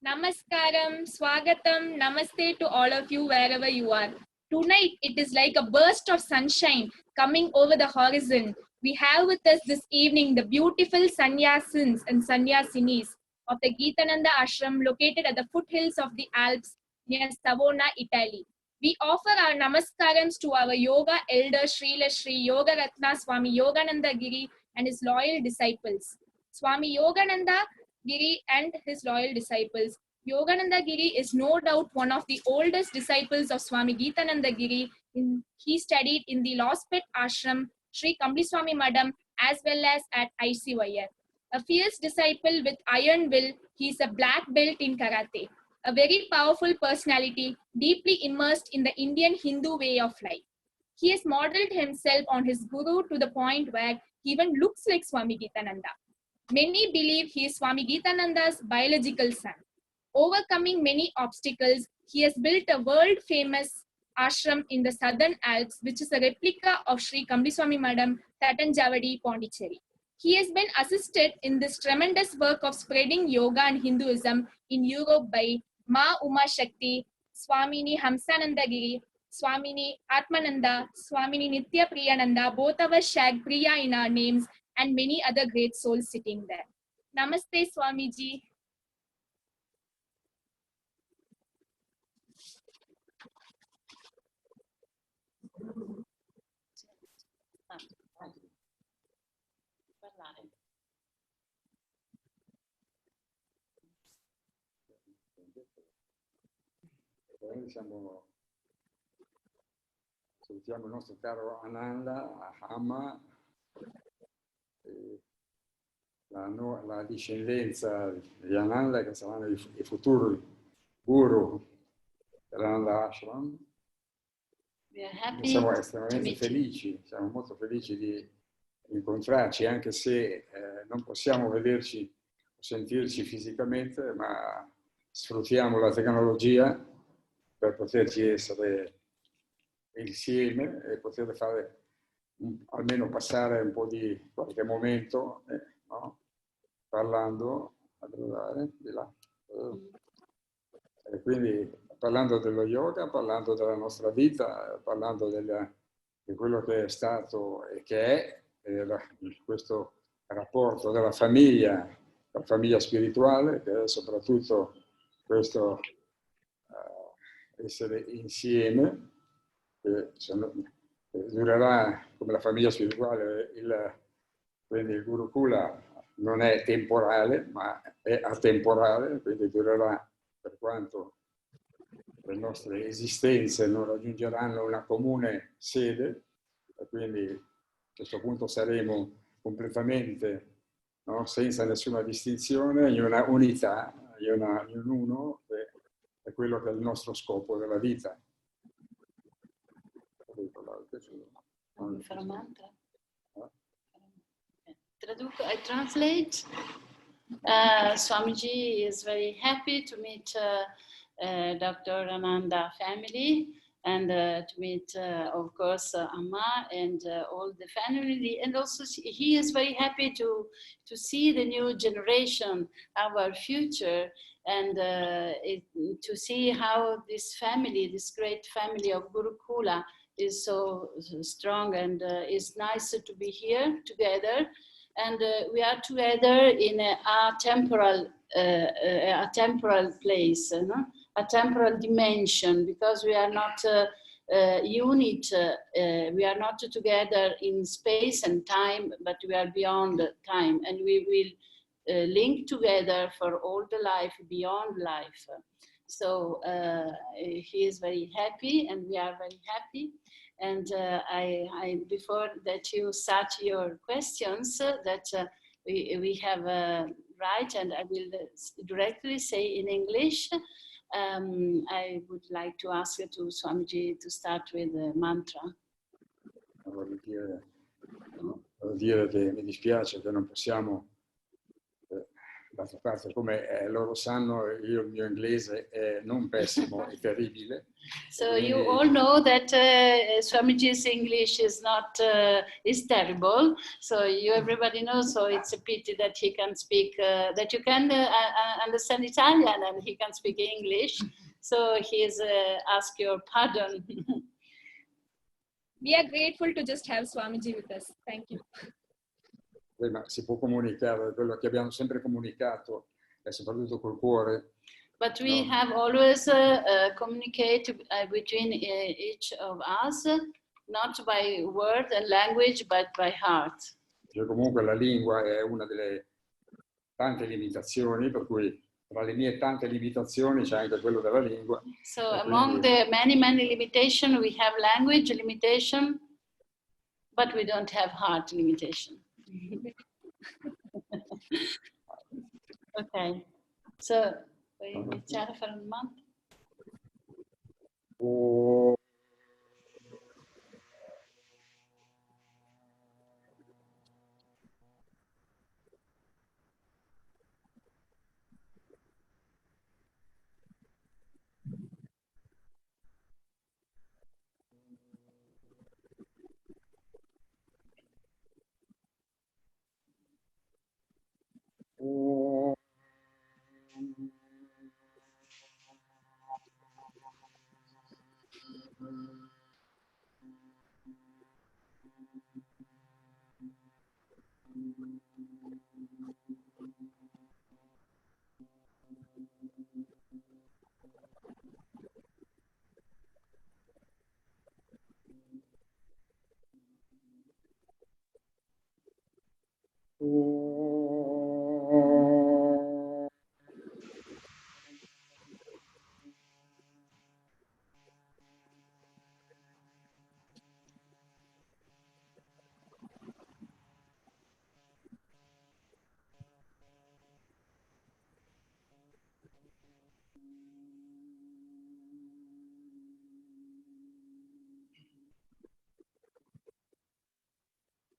Namaskaram, Swagatam, Namaste to all of you wherever you are. Tonight, it is like a burst of sunshine coming over the horizon. We have with us this evening the beautiful sannyasins and sannyasinis of the Gitananda Ashram located at the foothills of the Alps near Savona, Italy. We offer our namaskarams to our yoga elder Srila Sri Yogaratna Svami Yogananda Giriji and his loyal disciples. Swami Yogananda Giriji and his loyal disciples. Yogananda Giriji is no doubt one of the oldest disciples of Swami Gitananda Giriji. He studied in the Lospet Ashram, Sri Kambli Swami Madam, as well as at ICYR. A fierce disciple with iron will, he is a black belt in karate. A very powerful personality, deeply immersed in the Indian Hindu way of life. He has modeled himself on his guru to the point where he even looks like Swami Gitananda. Many believe he is Swami Gitananda's biological son. Overcoming many obstacles, he has built a world-famous ashram in the southern Alps, which is a replica of Sri Kambli Swami Madam, Tattanjavadi, Pondicherry. He has been assisted in this tremendous work of spreading yoga and Hinduism in Europe by Ma Uma Shakti, Swamini Hamsananda Giriji, Swamini Atmananda, Swamini Nitya Priyananda, both of us share Priya in our names, and many other great souls sitting there. Namaste, Swamiji. Salutiamo il nostro caro Ananda, Ama, la discendenza di Ananda che saranno i futuri guru dell'Ananda Ashram. Siamo estremamente felici, siamo molto felici di incontrarci, anche se non possiamo vederci o sentirci fisicamente, ma sfruttiamo la tecnologia per poterci essere insieme e poter fare almeno passare un po' di qualche momento no? Parlando di là. E quindi parlando dello yoga, parlando della nostra vita, parlando di quello che è stato e che è questo rapporto della famiglia, la famiglia spirituale, che è soprattutto questo essere insieme, che durerà come la famiglia spirituale, quindi il Gurukula non è temporale, ma è atemporale, quindi durerà per quanto le nostre esistenze non raggiungeranno una comune sede, e quindi a questo punto saremo completamente, no, senza nessuna distinzione, in una unità, in uno, che è quello che è il nostro scopo della vita. I translate. Swamiji is very happy to meet Dr.Ananda family and to meet, of course, Amma and all the family. And also he is very happy to see the new generation, our future, and to see how this family, this great family of Gurukula is so strong, and it's nice to be here together. And we are together in a temporal place, a temporal dimension, because we are not unit. We are not together in space and time, but we are beyond time, and we will link together for all the life beyond life. So he is very happy, and we are very happy. And before that you start your questions, that we have right, and I will directly say in English. I would like to ask you to Swamiji to start with the mantra. Devo dire che mi dispiace che non possiamo D'altra parte, come loro sanno, io il mio inglese è non pessimo, è terribile. So you all know that Swamiji's English is not is terrible. So everybody knows. So it's a pity that he can speak, that you can understand Italian and he can speak English. So he's ask your pardon. We are grateful to just have Swamiji with us. Thank you. Ma si può comunicare, quello che abbiamo sempre comunicato, e soprattutto col cuore. But we No. have always communicate between each of us, not by word and language, but by heart. Cioè, comunque la lingua è una delle tante limitazioni, per cui tra le mie tante limitazioni c'è anche quello della lingua. So among the many limitations, we have language limitation, but we don't have heart limitation. Ok, so vuoi iniziare a fare un mantra? Oh. Oh.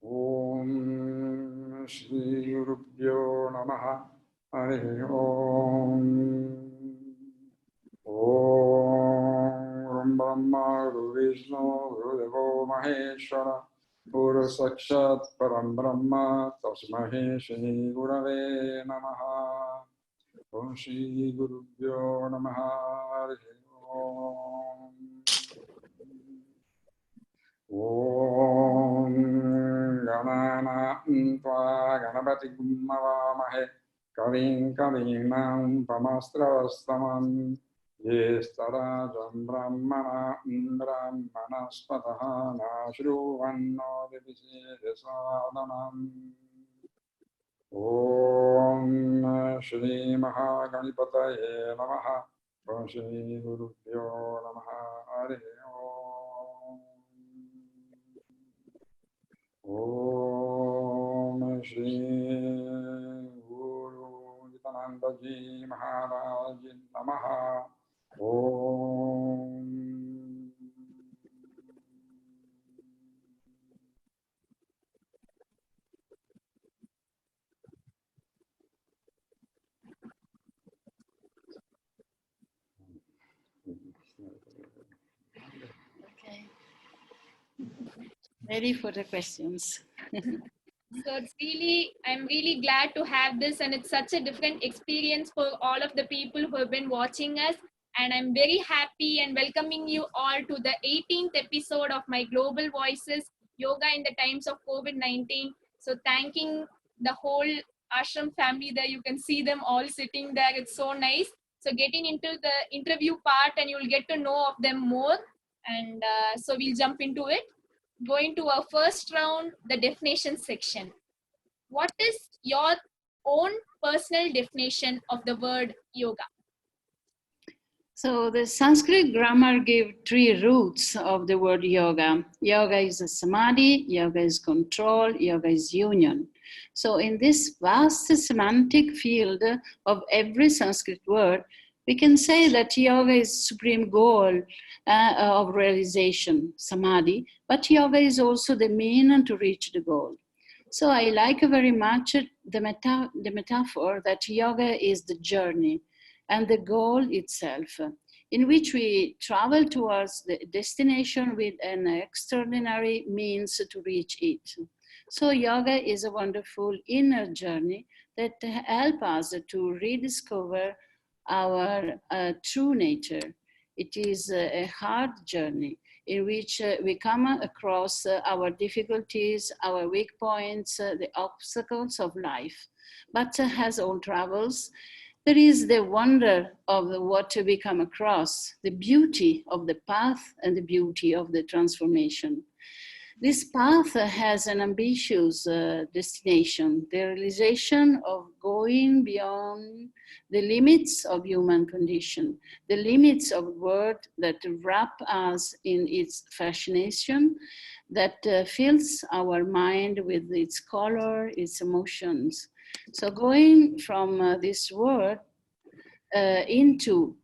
Om Shri Gurubhyo Namaha Hare Om. Om Brahma Guru Vishnu Guru Devo Maheshwara Guru Sakshat Param Brahma Tasmahi Shri Gurave Namaha. Om Shri Gurubhyo Namaha Hare Om. Om Ganana Tva Ganapati Gumavamahe Kavim Kavinam Pamastrastamam Yestarajam Brahmana Brahmanaspataha Nashruvanno Devisedesadanam. Om Shri Mahaganipataye Namaha. Om Shri Gurubhyo Namaha Hare Om. Om Shri Guru Gitananda Ji Maharaj Namaha. Om. Okay. Ready for the questions. So I'm really glad to have this, and it's such a different experience for all of the people who have been watching us. And I'm very happy and welcoming you all to the 18th episode of my Global Voices Yoga in the Times of COVID-19. So thanking the whole ashram family there. You can see them all sitting there. It's so nice. So getting into the interview part, and you'll get to know of them more. And so we'll jump into it. Going to our first round, the definition section. What is your own personal definition of the word yoga? So the Sanskrit grammar gave 3 roots of the word yoga. Yoga is a samadhi, yoga is control, yoga is union. So in this vast semantic field of every Sanskrit word, we can say that yoga is supreme goal of realization, samadhi, but yoga is also the mean to reach the goal. So I like very much the metaphor that yoga is the journey and the goal itself, in which we travel towards the destination with an extraordinary means to reach it. So yoga is a wonderful inner journey that helps us to rediscover our true nature. It is a hard journey in which we come across our difficulties, our weak points, the obstacles of life. But as all travels, there is the wonder of what we come across, the beauty of the path and the beauty of the transformation. This path has an ambitious destination, the realization of going beyond the limits of human condition, the limits of the world that wrap us in its fascination, that fills our mind with its color, its emotions. So going from this world into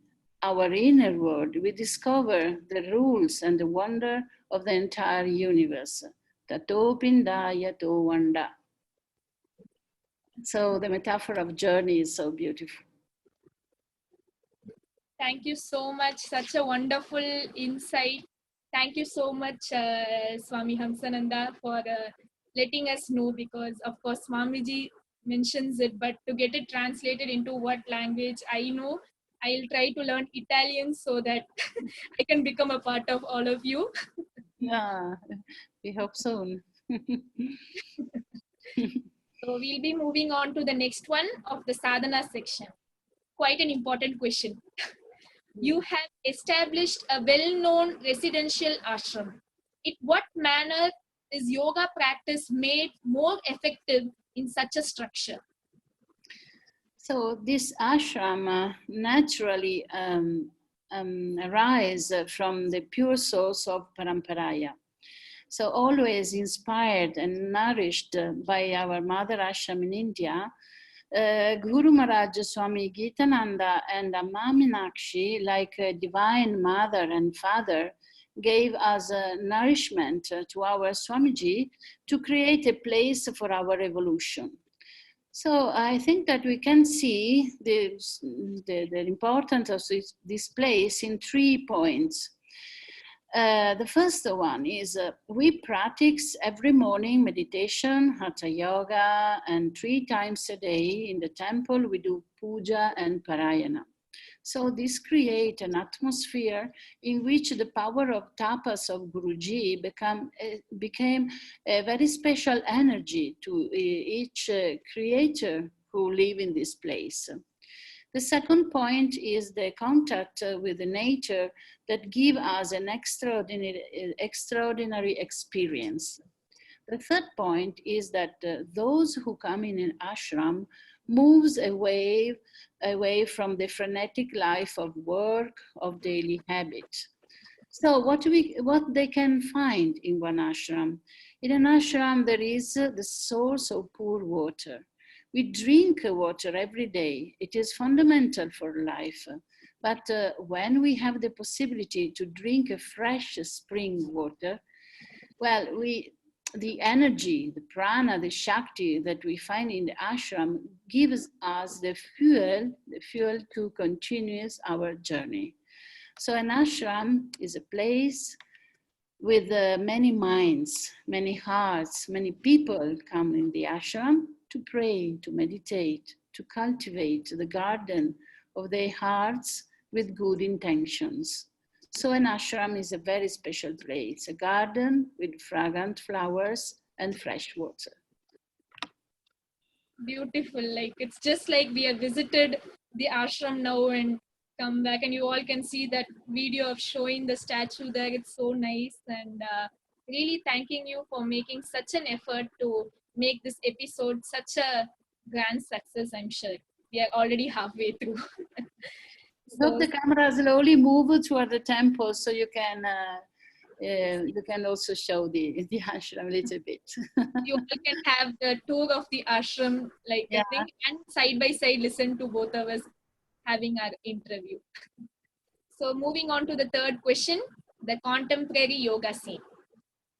our inner world, we discover the rules and the wonder of the entire universe. Tato pinda yato wanda. So the metaphor of journey is so beautiful. Thank you so much. Such a wonderful insight. Thank you so much, Swami Hamsananda, for letting us know, because of course Swamiji mentions it, but to get it translated into what language I know, I'll try to learn Italian so that I can become a part of all of you. Yeah, we hope soon. So we'll be moving on to the next one of the sadhana section. Quite an important question. You have established a well-known residential ashram. In what manner is yoga practice made more effective in such a structure? So this ashram naturally arise from the pure source of Paramparaya. So always inspired and nourished by our mother ashram in India, Guru Maharaj Swami Gitananda and Amma Meenakshi, like a divine mother and father, gave us nourishment to our Swamiji to create a place for our evolution. So I think that we can see the importance of this place in 3 points. The first one is we practice every morning meditation, hatha yoga, and 3 times a day in the temple we do puja and parayana. So this creates an atmosphere in which the power of tapas of Guruji became a very special energy to each creator who live in this place. The second point is the contact with the nature that give us an extraordinary experience. The third point is that those who come in an ashram moves away from the frenetic life of work, of daily habit. So what they can find in one ashram? In an ashram, there is the source of pure water. We drink water every day. It is fundamental for life. But when we have the possibility to drink a fresh spring water, well, the energy, the prana, the shakti that we find in the ashram gives us the fuel to continue our journey. So an ashram is a place with many minds, many hearts, many people come in the ashram to pray, to meditate, to cultivate the garden of their hearts with good intentions. So an ashram is a very special place, a garden with fragrant flowers and fresh water. Beautiful. Like it's just like we have visited the ashram now and come back, and you all can see that video of showing the statue there. It's so nice, and really thanking you for making such an effort to make this episode such a grand success. I'm sure we are already halfway through. So the camera slowly move toward the temple, so you can also show the ashram a little bit. You all can have the tour of the ashram, like Yeah. I think, and side by side listen to both of us having our interview. So moving on to the third question, the contemporary yoga scene.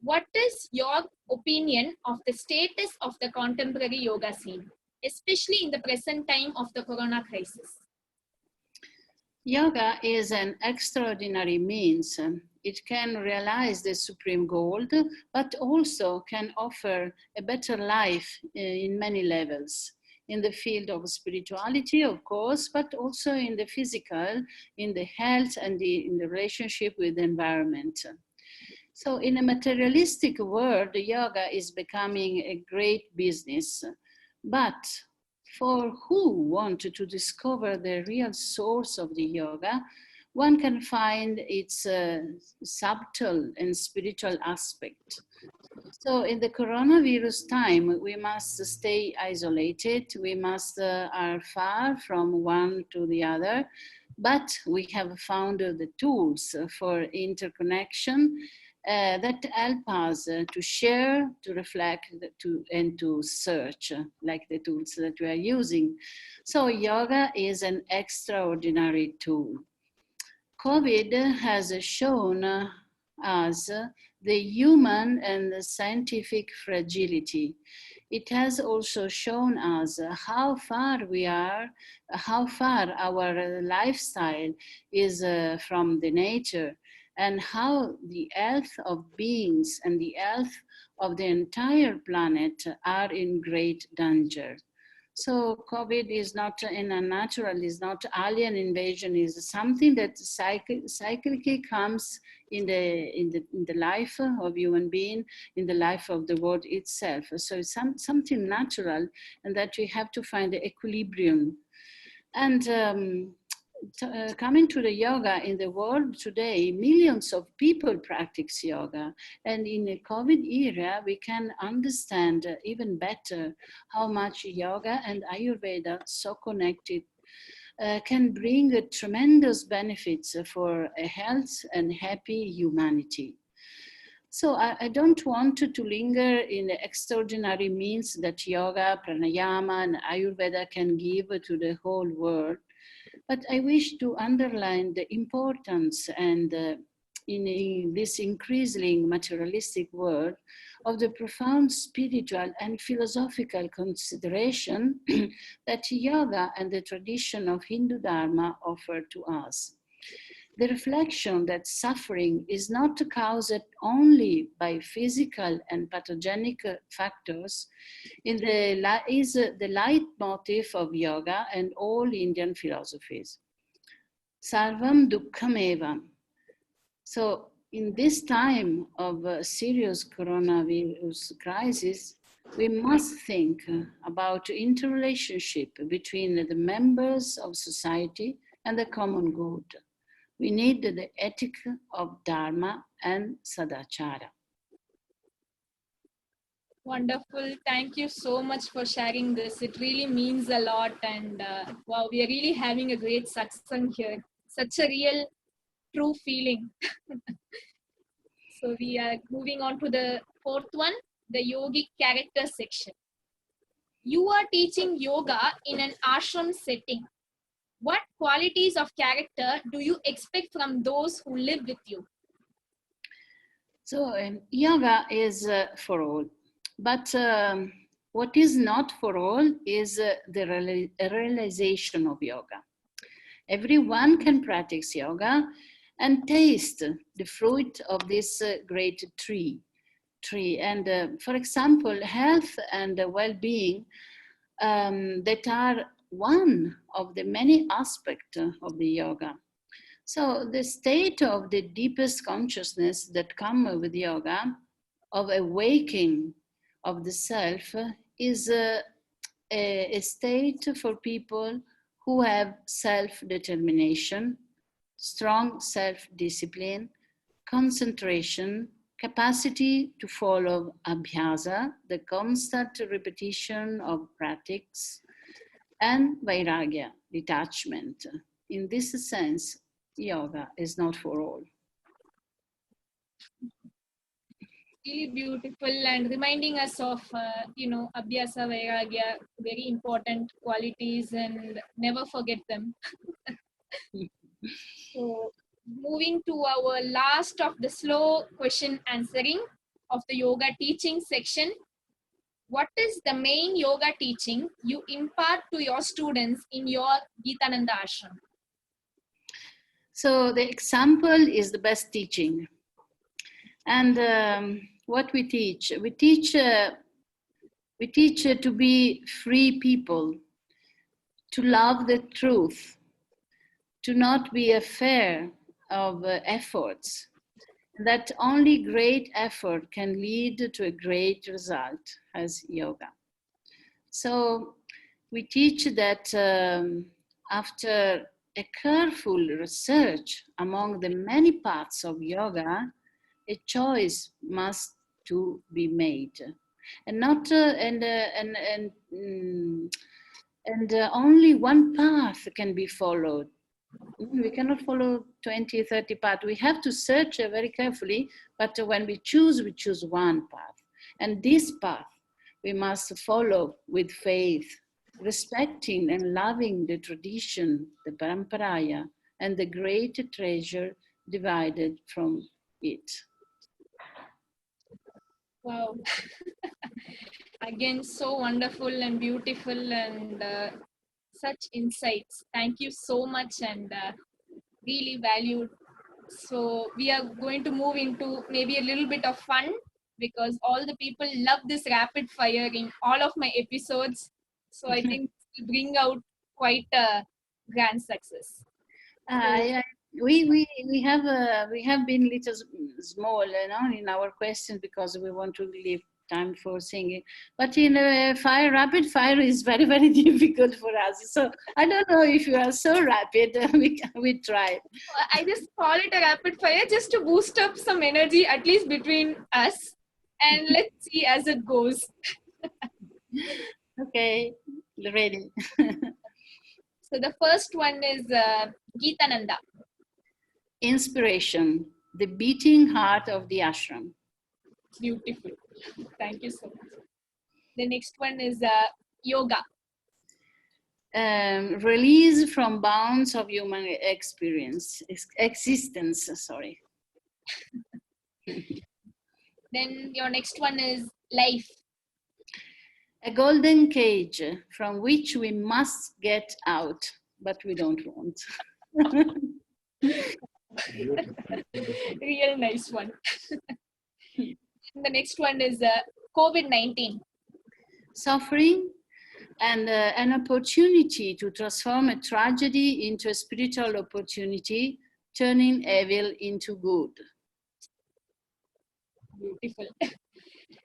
What is your opinion of the status of the contemporary yoga scene? especially in the present time of the corona crisis? Yoga is an extraordinary means. It can realize the supreme goal, but also can offer a better life in many levels. In the field of spirituality, of course, but also in the physical, in the health, and in the relationship with the environment. So in a materialistic world, yoga is becoming a great business. But for who want to discover the real source of the yoga, one can find its subtle and spiritual aspect. So in the coronavirus time, we must stay isolated. We must are far from one to the other, but we have found the tools for interconnection that help us to share, to reflect, and to search, like the tools that we are using. So yoga is an extraordinary tool. COVID has shown us the human and the scientific fragility. It has also shown us how far we are, how far our lifestyle is from the nature, and how the health of beings and the health of the entire planet are in great danger. So COVID is not unnatural, is not alien invasion, is something that cyclically comes in the life of human being, in the life of the world itself. So it's something natural, and that we have to find the equilibrium. And coming to the yoga in the world today, millions of people practice yoga. And in the COVID era, we can understand even better how much yoga and Ayurveda, so connected, can bring tremendous benefits for a health and happy humanity. So I don't want to linger in the extraordinary means that yoga, pranayama, and Ayurveda can give to the whole world. But I wish to underline the importance and in this increasingly materialistic world of the profound spiritual and philosophical consideration that yoga and the tradition of Hindu Dharma offer to us. The reflection that suffering is not caused only by physical and pathogenic factors is the leitmotif of yoga and all Indian philosophies. Sarvam dukkhameva. So in this time of serious coronavirus crisis, we must think about interrelationship between the members of society and the common good. We need the ethic of Dharma and Sadachara. Wonderful. Thank you so much for sharing this. It really means a lot. And wow, we are really having a great satsang here. Such a real, true feeling. So we are moving on to the fourth one, the yogic character section. You are teaching yoga in an ashram setting. What qualities of character do you expect from those who live with you? So yoga is for all, but what is not for all is the realization of yoga. Everyone can practice yoga and taste the fruit of this great tree. And for example, health and well-being that are one of the many aspects of the yoga. So the state of the deepest consciousness that comes with yoga, of awakening of the self, is a state for people who have self-determination, strong self-discipline, concentration, capacity to follow abhyasa, the constant repetition of practice, and vairagya, detachment. In this sense, yoga is not for all. Really beautiful and reminding us of, abhyasa, vairagya, very important qualities and never forget them. So moving to our last of the slow question answering of the yoga teaching section. What is the main yoga teaching you impart to your students in your Gitananda Ashram? So the example is the best teaching. And what we teach to be free people, to love the truth, to not be afraid of efforts, that only great effort can lead to a great result as yoga. So we teach that after a careful research among the many paths of yoga, a choice must to be made, and not only one path can be followed. We cannot follow 20, 30 paths. We have to search very carefully, but when we choose one path. And this path we must follow with faith, respecting and loving the tradition, the paramparaya, and the great treasure divided from it. Wow. Again, so wonderful and beautiful and such insights. Thank you so much and really valued. So we are going to move into maybe a little bit of fun because all the people love this rapid fire in all of my episodes. So I think it will bring out quite a grand success. We have been little small, in our questions because we want to leave time for singing. But in rapid fire is very, very difficult for us. So I don't know if you are so rapid. We try. I just call it a rapid fire just to boost up some energy, at least between us. And let's see as it goes. Okay, ready. So the first one is Gitananda. Inspiration, the beating heart of the ashram. Beautiful. Thank you so much. The next one is yoga. Release from bounds of human existence. Sorry. Then your next one is life. A golden cage from which we must get out, but we don't want. Real nice one. The next one is COVID-19. Suffering and an opportunity to transform a tragedy into a spiritual opportunity, turning evil into good. Beautiful.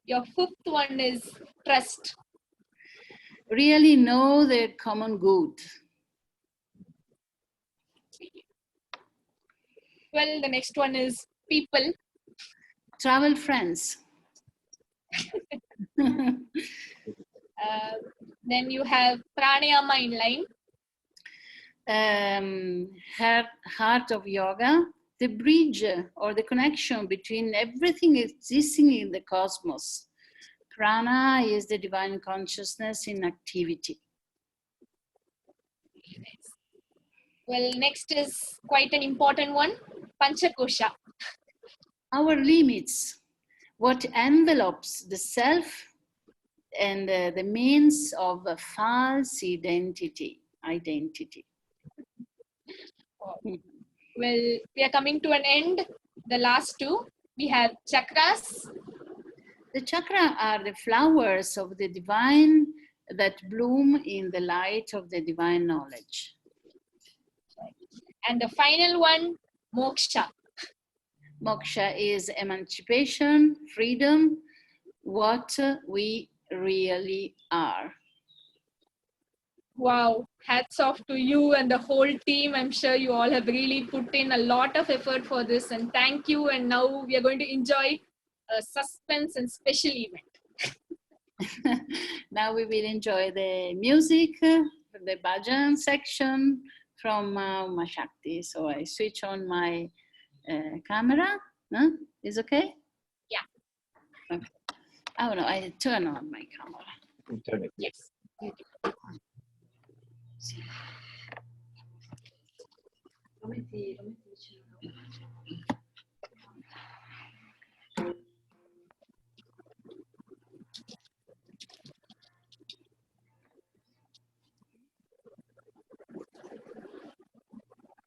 Your fifth one is trust. Really know the common good. Well, the next one is people. Travel friends. Then you have pranayama in line. Heart of yoga, the bridge or the connection between everything existing in the cosmos. Prana is the divine consciousness in activity. Well, next is quite an important one, Panchakosha. Our limits, what envelopes the self and the means of a false identity. Well, we are coming to an end. The last two, we have chakras. The chakras are the flowers of the divine that bloom in the light of the divine knowledge. And the final one, moksha. Moksha is emancipation, freedom, what we really are. Wow, hats off to you and the whole team. I'm sure you all have really put in a lot of effort for this, and thank you. And now we are going to enjoy a suspense and special event. Now we will enjoy the music, the bhajan section from Uma Shakti. So I switch on my camera. Huh? Is okay? Yeah. Okay. Oh no, I turn on my camera. Turn it. Yes.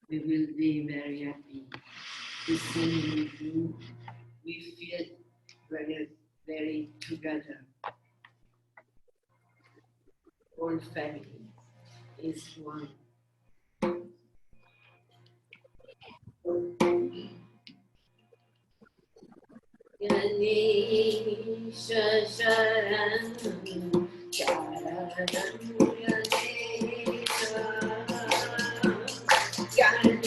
We will be very happy to sing with you. We feel very, very together. All family is one. Ganesha Sharanam Sharanam Ganesha Ganesha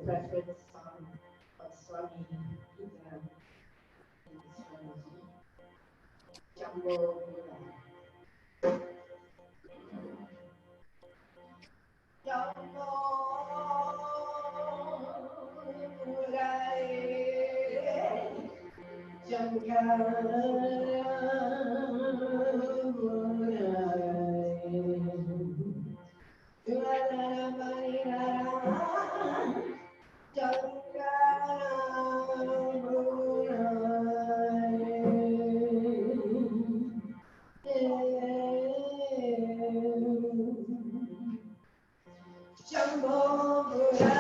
preferred son of Swami Yogananda and Swamiji, Jumbo Buddha. Jumbo Buddha,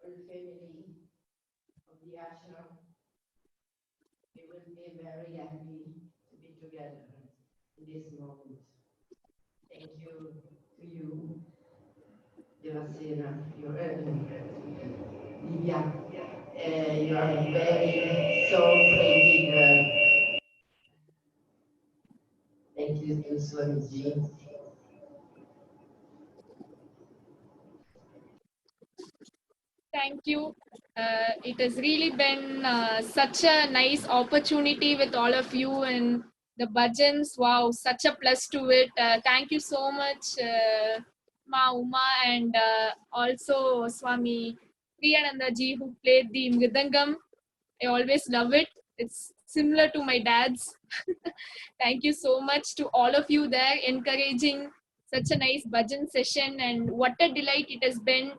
family of the ashram, we will be very happy to be together in this moment. Thank you to you, Devasena, Dhivya. You are a very soul-breaking girl. Thank you to Swamiji. Thank you. It has really been such a nice opportunity with all of you and the bhajans. Wow, such a plus to it. Thank you so much, Ma Uma, and also Swami Priyananda ji, who played the mridangam. I always love it. It's similar to my dad's. Thank you so much to all of you there encouraging such a nice bhajan session, and what a delight it has been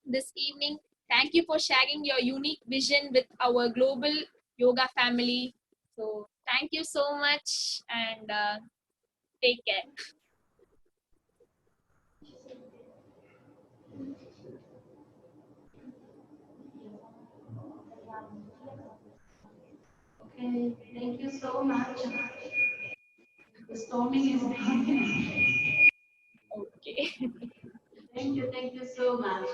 this evening. Thank you for sharing your unique vision with our global yoga family. So thank you so much, and take care. Okay, thank you so much. The storming is beginning. Okay. Thank you so much.